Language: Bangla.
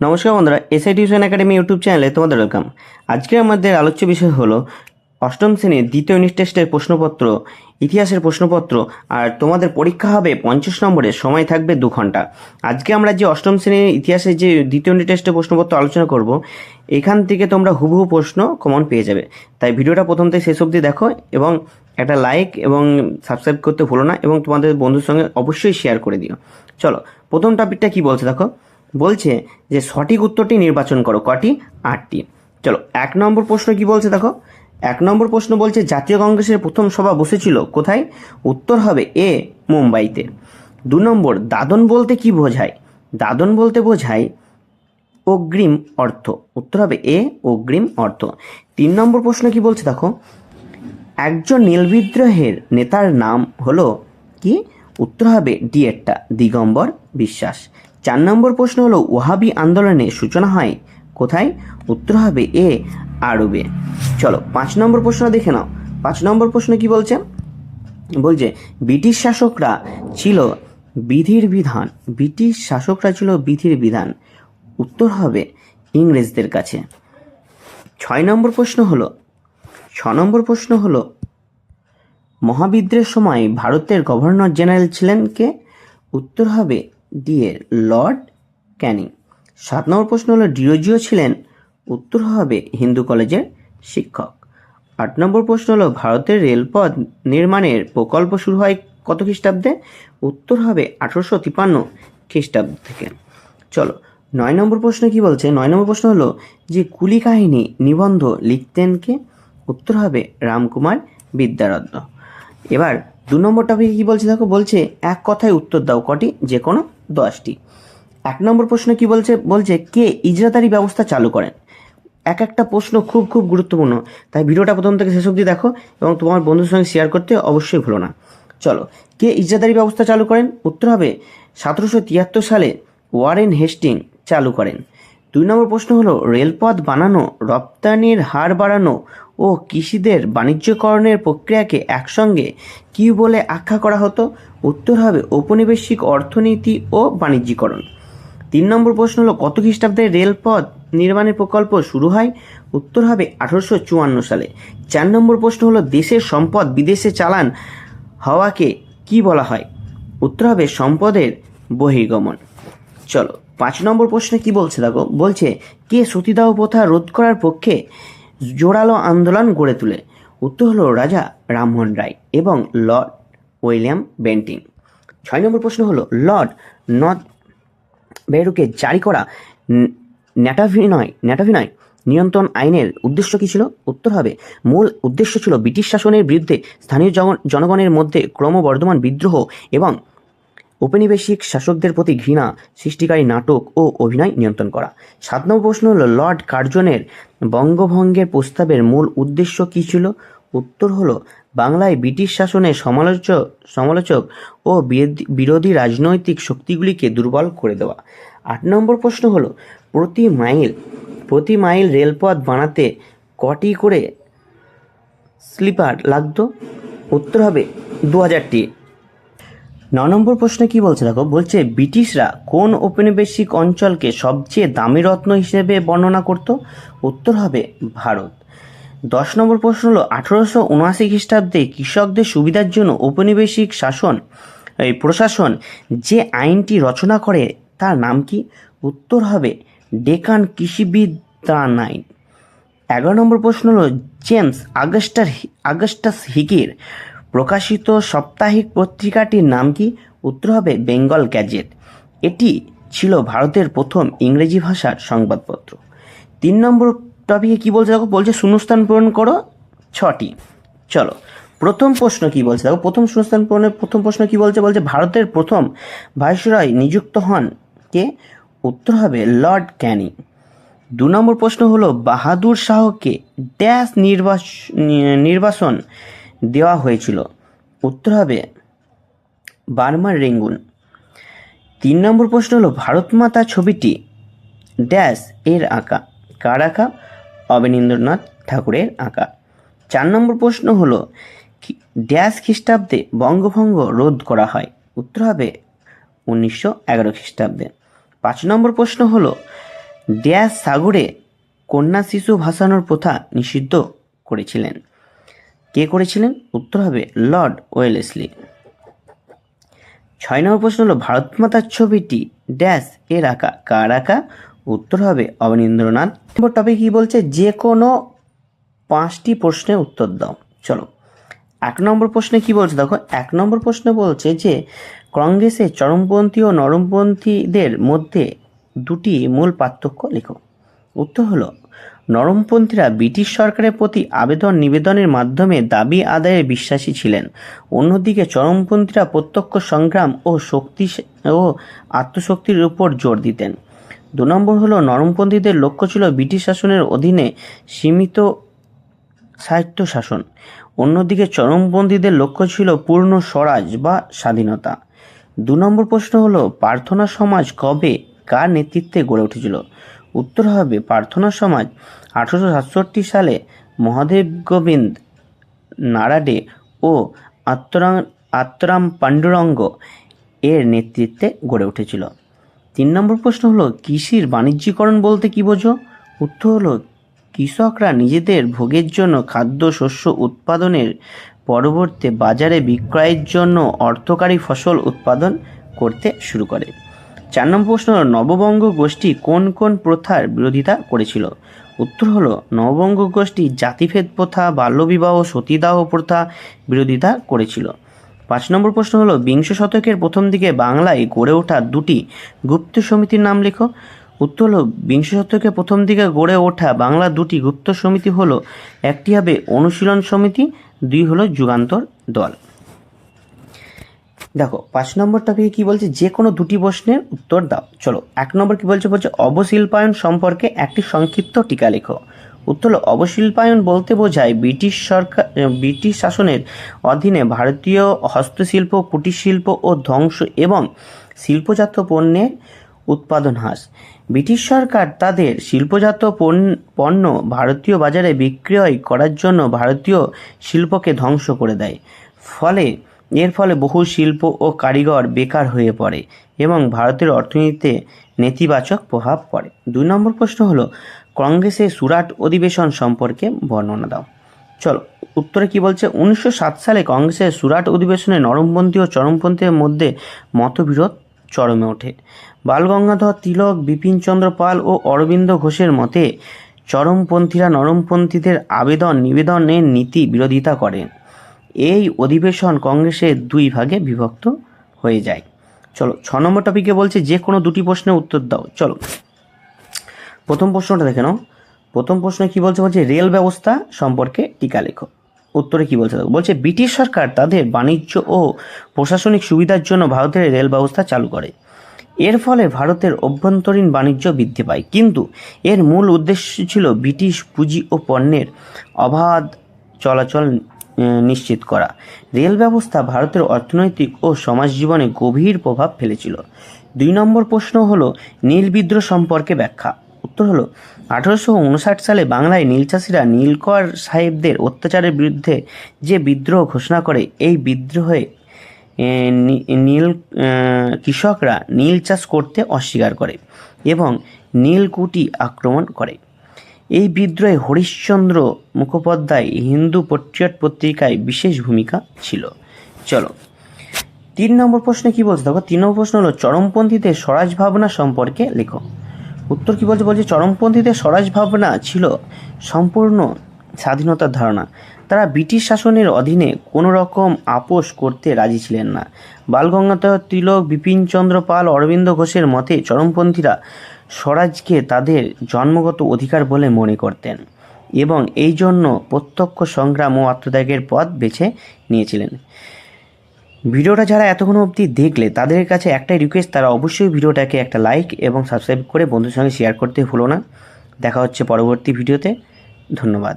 নমস্কার বন্ধুরা, এসআই টিউশন একাডেমি ইউটিউব চ্যানেলে তোমাদের ওয়েলকাম। আজকে আমাদের আলোচ্য বিষয় হলো অষ্টম শ্রেণীর দ্বিতীয় ইউনিট টেস্টের প্রশ্নপত্র, ইতিহাসের প্রশ্নপত্র। আর তোমাদের পরীক্ষা হবে 50 নম্বরের, সময় থাকবে 2 ঘন্টা। আজকে আমরা যে অষ্টম শ্রেণীর ইতিহাসের যে দ্বিতীয় ইউনিট টেস্টের প্রশ্নপত্র আলোচনা করব, এখান থেকে তোমরা হুবহু প্রশ্ন কমন পেয়ে যাবে। তাই ভিডিওটা প্রথম থেকে শেষ অবধি দেখো এবং একটা লাইক এবং সাবস্ক্রাইব করতে ভুলো না, এবং তোমাদের বন্ধুর সঙ্গে অবশ্যই শেয়ার করে দিও। চলো, প্রথম টপিকটা কি বলছে দেখো। বলছে যে সঠিক উত্তরটি নির্বাচন করো। কটি? 8টি। চলো, 1 নম্বর প্রশ্ন কি বলছে দেখো। 1 নম্বর প্রশ্ন বলছে জাতীয় কংগ্রেসের প্রথম সভা বসেছিল কোথায়? উত্তর হবে এ, মুম্বাইতে। 2 নম্বর, দাদন বলতে কি বোঝায়? দাদন বলতে বোঝায় অগ্রিম অর্থ। উত্তর হবে এ, অগ্রিম অর্থ। 3 নম্বর প্রশ্ন কি বলছে দেখো, একজন নীল বিদ্রোহের নেতার নাম হলো কি? উত্তর হবে ডি এরটা, দিগম্বর বিশ্বাস। 4 নম্বর প্রশ্ন হলো ওয়াহাবি আন্দোলনের সূচনা হয় কোথায়? উত্তর হবে এ, আরবে। চলো, 5 নম্বর প্রশ্ন দেখে নাও। 5 নম্বর প্রশ্ন কি বলছে? বলছে ব্রিটিশ শাসকরা ছিল বিধির বিধান। ব্রিটিশ শাসকরা ছিল বিধির বিধান। উত্তর হবে ইংরেজদের কাছে। 6 নম্বর প্রশ্ন হলো 6 নম্বর প্রশ্ন হলো মহাবিদ্রোহের সময় ভারতের গভর্নর জেনারেল ছিলেন কে? উত্তর হবে ডি এর, লর্ড ক্যানিং। 7 নম্বর প্রশ্ন হলো ডিরোজিও ছিলেন? উত্তর হবে হিন্দু কলেজের শিক্ষক। 8 নম্বর প্রশ্ন হলো ভারতের রেলপথ নির্মাণের প্রকল্প শুরু হয় কত খ্রিস্টাব্দে? উত্তর হবে 1853 খ্রিস্টাব্দ থেকে। চলো, 9 নম্বর প্রশ্ন কি বলছে? 9 নম্বর প্রশ্ন হলো যে কুলি কাহিনী নিবন্ধ লিখতেন কে? উত্তর হবে রামকুমার বিদ্যারত্ন। এবার 2 নম্বর টপিকে কি বলছে দেখো। বলছে এক কথায় উত্তর দাও। কটি? যে কোনো 10টি। 1 নম্বর প্রশ্ন কি বলছে? বলছে কে ইজরাদারি ব্যবস্থা চালু করেন? এক একটা প্রশ্ন খুব খুব গুরুত্বপূর্ণ, তাই ভিডিওটা প্রথম থেকে শেষ অবধি দেখো এবং তোমার বন্ধুর সঙ্গে শেয়ার করতে অবশ্যই ভুলো না। চলো, কে ইজরাদারি ব্যবস্থা চালু করেন? উত্তর হবে 1773 সালে ওয়ারেন হেস্টিং চালু করেন। 2 নম্বর প্রশ্ন হলো রেলপথ বানানো, রপ্তানির হার বাড়ানো ও কৃষিদের বাণিজ্যকরণের প্রক্রিয়াকে একসঙ্গে কী বলে আখ্যা করা হতো? উত্তর হবে ঔপনিবেশিক অর্থনীতি ও বাণিজ্যিকরণ। 3 নম্বর প্রশ্ন হলো কত খ্রিস্টাব্দে রেলপথ নির্মাণের প্রকল্প শুরু হয়? উত্তর হবে 1854 সালে। 4 নম্বর প্রশ্ন হলো দেশের সম্পদ বিদেশে চালান হওয়াকে কি বলা হয়? উত্তর হবে সম্পদের বহির্গমন। চলো, 5 নম্বর প্রশ্নে কি বলছে দেখো। বলছে কে সতীদাহ প্রথা রোধ করার পক্ষে জোরালো আন্দোলন গড়ে তোলে? উত্তর হলো রাজা রামমোহন রায় এবং লর্ড উইলিয়াম বেন্টিং। 6 নম্বর প্রশ্ন হলো লর্ড নর্থ বেরুকে জারি করা ন্যাটাভিনয় নিয়ন্ত্রণ আইনের উদ্দেশ্য কী ছিল? উত্তর হবে মূল উদ্দেশ্য ছিল ব্রিটিশ শাসনের বিরুদ্ধে স্থানীয় জনগণের মধ্যে ক্রমবর্ধমান বিদ্রোহ এবং ঔপনিবেশিক শাসকদের প্রতি ঘৃণা সৃষ্টিকারী নাটক ও অভিনয় নিয়ন্ত্রণ করা। 7 নম্বর প্রশ্ন হলো লর্ড কার্জনের বঙ্গভঙ্গের প্রস্তাবের মূল উদ্দেশ্য কী ছিল? উত্তর হলো বাংলায় ব্রিটিশ শাসনের সমালোচক ও বিরোধী রাজনৈতিক শক্তিগুলিকে দুর্বল করে দেওয়া। 8 নম্বর প্রশ্ন হলো প্রতি মাইল রেলপথ বানাতে কটি করে স্লিপার লাগতো? উত্তর হবে 2000টি। 9 নম্বর প্রশ্নে কি বলছে দেখো। বলছে ব্রিটিশরা কোন ঔপনিবেশিক অঞ্চলকে সবচেয়ে দামি রত্ন হিসেবে বর্ণনা করত? উত্তর হবে ভারত। 10 নম্বর প্রশ্ন হলো 1879 খ্রিস্টাব্দে কৃষকদের সুবিধার জন্য ঔপনিবেশিক প্রশাসন যে আইনটি রচনা করে তার নাম কি? উত্তর হবে ডেকান কৃষিবিদ্যান আইন। 11 নম্বর প্রশ্ন হলো জেমস আগাস্টাস হিকের প্রকাশিত সাপ্তাহিক পত্রিকাটির নাম কি? উত্তর হবে বেঙ্গল গ্যাজেট। এটি ছিল ভারতের প্রথম ইংরেজি ভাষার সংবাদপত্র। 3 নম্বর টপিকে কি বলছে দেখো। বলছে শূন্যস্থান পূরণ করো 6টি। চলো, প্রথম প্রশ্ন কি বলছে দেখো। প্রথম শূন্যস্থান পূরণের প্রথম প্রশ্ন কি বলছে? বলছে ভারতের প্রথম ভাইসরয় নিযুক্ত হন কে? উত্তর হবে লর্ড ক্যানিং। 2 নম্বর প্রশ্ন হলো বাহাদুর শাহকে ড্যাশ নির্বাসন দেওয়া হয়েছিল? উত্তর হবে বার্মার রেঙ্গুন। 3 নম্বর প্রশ্ন হলো ভারত মাতা ছবিটি ড্যাশ এর আঁকা? কার আঁকা? অবনীন্দ্রনাথ ঠাকুরের আঁকা। 4 নম্বর প্রশ্ন হলো ড্যাশ খ্রিস্টাব্দে বঙ্গভঙ্গ রোধ করা হয়? উত্তর হবে 1911 খ্রিস্টাব্দে। 5 নম্বর প্রশ্ন হলো ড্যাশ সাগরে কন্যা শিশু ভাসানোর প্রথা নিষিদ্ধ করেছিলেন? কে করেছিলেন? উত্তর হবে লর্ড ওয়েলেসলি। 6 নম্বর প্রশ্ন হলো ভারত মাতার ছবিটি ড্যাশ এর আঁকা, কার আঁকা? উত্তর হবে অবনীন্দ্রনাথ। নম্বর টপিক কি বলছে? যে কোনো 5টি প্রশ্নের উত্তর দাও। চলো 1 নম্বর প্রশ্নে কি বলছে দেখো। 1 নম্বর প্রশ্নে বলছে যে কংগ্রেসের চরমপন্থী ও নরমপন্থীদের মধ্যে দুটি মূল পার্থক্য লেখো। উত্তর হলো নরমপন্থীরা ব্রিটিশ সরকারের প্রতি আবেদন নিবেদনের মাধ্যমে দাবি আদায়ে বিশ্বাসী ছিলেন, অন্যদিকে চরমপন্থীরা প্রত্যক্ষ সংগ্রাম ও আত্মশক্তির উপর জোর দিতেন। 2 নম্বর হলো নরমপন্থীদের লক্ষ্য ছিল ব্রিটিশ শাসনের অধীনে সীমিত সাহিত্য শাসন, অন্যদিকে চরমপন্থীদের লক্ষ্য ছিল পূর্ণ স্বরাজ বা স্বাধীনতা। 2 নম্বর প্রশ্ন হলো প্রার্থনা সমাজ কবে কার নেতৃত্বে গড়ে উঠেছিল? উত্তর হবে প্রার্থনা সমাজ 1867 সালে মহাদেব গোবিন্দ নারাডে ও আত্মারাম পাণ্ডুরঙ্গ এর নেতৃত্বে গড়ে উঠেছিল। 3 নম্বর প্রশ্ন হলো কৃষির বাণিজ্যিকরণ বলতে কি বোঝো? উত্তর হলো কৃষকরা নিজেদের ভোগের জন্য খাদ্য শস্য উৎপাদনের পরিবর্তে বাজারে বিক্রয়ের জন্য অর্থকারী ফসল উৎপাদন করতে শুরু করে। 4 নম্বর প্রশ্ন হলো নববঙ্গ গোষ্ঠী কোন কোন প্রথার বিরোধিতা করেছিল? উত্তর হলো নববঙ্গ গোষ্ঠী জাতিভেদ প্রথা, বাল্যবিবাহ, সতীদাহ প্রথা বিরোধিতা করেছিল। 5 নম্বর প্রশ্ন হলো বিংশ শতকের প্রথম দিকে বাংলায় গড়ে ওঠা দুটি গুপ্ত সমিতির নাম লেখো। উত্তর হলো বিংশ শতকের প্রথম দিকে গড়ে ওঠা বাংলা দুটি গুপ্ত সমিতি হলো, একটি হবে অনুশীলন সমিতি, 2 হলো যুগান্তর দল। দেখো 5 নম্বর টপিকে কি বলছে? যে কোনো দুটি প্রশ্নের উত্তর দাও। চলো 1 নম্বর কি বলছে? বলছে অবশিল্পায়ন সম্পর্কে একটি সংক্ষিপ্ত টিকা লেখো। উত্তর হলো অবশিল্পায়ন বলতে বোঝায় ব্রিটিশ শাসনের অধীনে ভারতীয় হস্তশিল্প, কুটির শিল্প ও ধ্বংস এবং শিল্পজাত পণ্যের উৎপাদন হ্রাস। ব্রিটিশ সরকার তাদের শিল্পজাত পণ্য ভারতীয় বাজারে বিক্রয় করার জন্য ভারতীয় শিল্পকে ধ্বংস করে দেয়। এর ফলে বহু শিল্প ও কারিগর বেকার হয়ে পড়ে এবং ভারতের অর্থনীতিতে নেতিবাচক প্রভাব পড়ে। 2 নম্বর প্রশ্ন হলো কংগ্রেসের সুরাট অধিবেশন সম্পর্কে বর্ণনা দাও। চলো উত্তরে কি বলছে? 1907 সালে কংগ্রেসের সুরাট অধিবেশনে নরমপন্থী ও চরমপন্থীর মধ্যে মতবিরোধ চরমে ওঠে। বালগঙ্গাধর তিলক, বিপিনচন্দ্র পাল ও অরবিন্দ ঘোষের মতে চরমপন্থীরা নরমপন্থীদের আবেদন নিবেদনের নীতি বিরোধিতা করেন। এই অধিবেশন কংগ্রেসের 2 ভাগে বিভক্ত হয়ে যায়। চলো 6 নম্বর টপিকে বলছে যে কোনো দুটি প্রশ্নের উত্তর দাও। চলো প্রথম প্রশ্নটা দেখে নাও। প্রথম প্রশ্নে কি বলছে? বলছে রেল ব্যবস্থা সম্পর্কে টিকা লেখো। উত্তরে কি বলছে? বলছে ব্রিটিশ সরকার তাদের বাণিজ্য ও প্রশাসনিক সুবিধার জন্য ভারতের রেল ব্যবস্থা চালু করে। এর ফলে ভারতের অভ্যন্তরীণ বাণিজ্য বৃদ্ধি পায়, কিন্তু এর মূল উদ্দেশ্য ছিল ব্রিটিশ পুঁজি ও পণ্যের অবাধ চলাচল নিশ্চিত করা। রেল ব্যবস্থা ভারতের অর্থনৈতিক ও সমাজ জীবনে গভীর প্রভাব ফেলেছিল। 2 নম্বর প্রশ্ন হলো নীল বিদ্রোহ সম্পর্কে ব্যাখ্যা। উত্তর হলো 1859 সালে বাংলায় নীল চাষিরা নীলকর সাহেবদের অত্যাচারের বিরুদ্ধে যে বিদ্রোহ ঘোষণা করে, এই বিদ্রোহে কৃষকরা নীল চাষ করতে অস্বীকার করে এবং নীলকুঠি আক্রমণ করে। এই বিদ্রোহে হরিশ্চন্দ্র মুখোপাধ্যায় হিন্দু পেট্রিয়ট পত্রিকায় বিশেষ ভূমিকা ছিল। চলো 3 নম্বর প্রশ্নে কি বলছে দেখো। 3 নম্বর প্রশ্ন হলো চরমপন্থীদের স্বরাজ ভাবনা সম্পর্কে লেখো। উত্তর কি বলছে? বলছে চরমপন্থীদের স্বরাজ ভাবনা ছিল সম্পূর্ণ স্বাধীনতার ধারণা। তারা ব্রিটিশ শাসনের অধীনে কোনো রকম আপোষ করতে রাজি ছিলেন না। বালগঙ্গাধর তিলক, বিপিনচন্দ্র পাল, অরবিন্দ ঘোষের মতে চরমপন্থীরা স্বরাজকে তাদের জন্মগত অধিকার বলে মনে করতেন এবং এই জন্য প্রত্যক্ষ সংগ্রাম ও আত্মত্যাগের পথ বেছে নিয়েছিলেন। ভিডিওটা যারা এতক্ষণ অবধি দেখলে তাদের কাছে একটাই রিকোয়েস্ট, তারা অবশ্যই ভিডিওটাকে একটা লাইক এবং সাবস্ক্রাইব করে বন্ধুর সঙ্গে শেয়ার করতে ভুলো না। দেখা হচ্ছে পরবর্তী ভিডিওতে। ধন্যবাদ।